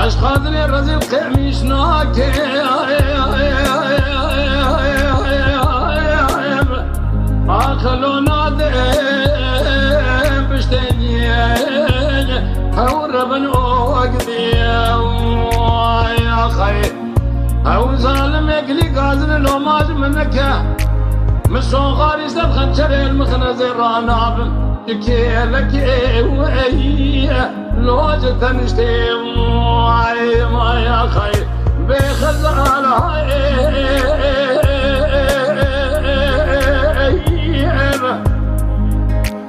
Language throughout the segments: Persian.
عشق خاطري رزق قميش ناكي آخلو نادم بشتني هور بنو أقدي يا خي هو ظالم يقلي قازن لو ماج منك مشون غاري سبخن شري المخنز الراناب لكي وأي لوج تنشتي ما يا خي بخزال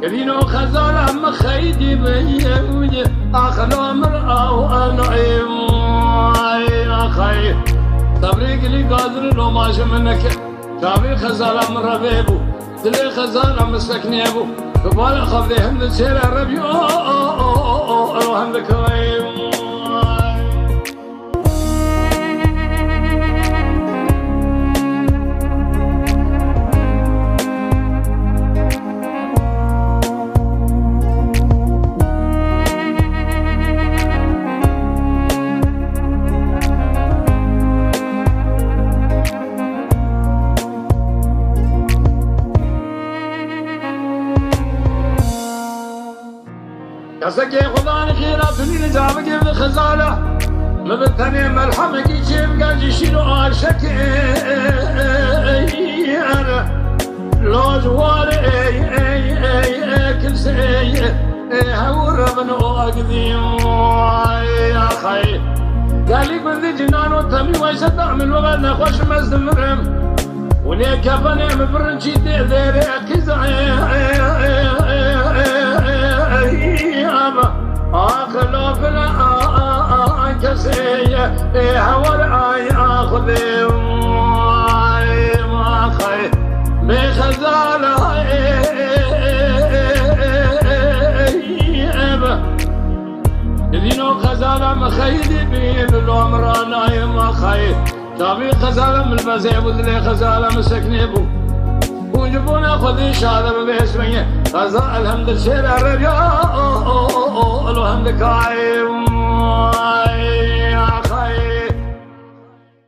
يبينو خزال مخيدي بيوجي أخلو مرأة وأنعيم يا خي تبريق لي قادر لو ماشي منك شافي خزال مربيبو دلي خزال مسكنيبو قبال خفضي هم تسير الربيو هم ذكرين قصك يا خداني خيراتني نجابك في خزالة مبتني ملحمك يجيب قاجي شنو عاشك لو جواري كل سي هور من أقدي يا خي قال لي بندي جنان وتمي ويصدع من وغد نخوش مزدمرم وليك كفني مبرنشي ديري كزعي آخلو فلا كسي هور آي آخذي ما خي بخزال دينو خزال مخيدي بين العمران آي ما خي شافي خزال من المزيب ودلي خزال مسكنيبو وجبونا خذي شهادة باسمي خزال الحمد لله الرجاء الحمد كايم